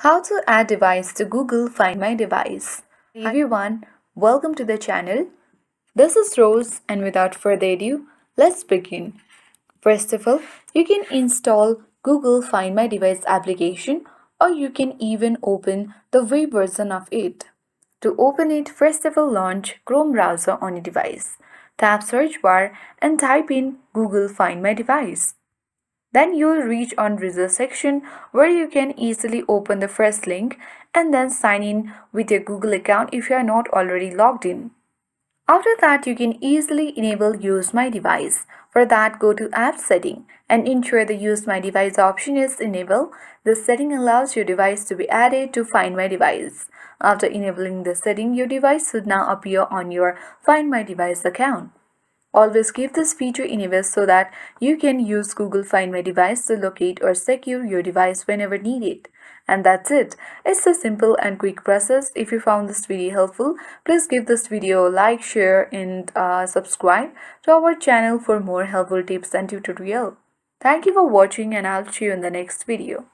How to add device to Google Find My Device. Hi everyone, welcome to the channel. This is Rose, and without further ado, let's begin. First of all, you can install Google Find My Device application, or you can even open the web version of it. To open it, first of all launch Chrome browser on your device. Tap search bar and type in Google Find My Device. Then you'll reach on results section where you can easily open the first link and then sign in with your Google account if you are not already logged in. After that, you can easily enable Use My Device. For that, go to App Setting and ensure the Use My Device option is enabled. This setting allows your device to be added to Find My Device. After enabling the setting, your device should now appear on your Find My Device account. Always keep this feature enabled so that you can use Google Find My Device to locate or secure your device whenever needed. And that's it. It's a simple and quick process. If you found this video helpful, please give this video a like, share and subscribe to our channel for more helpful tips and tutorial. Thank you for watching, and I'll see you in the next video.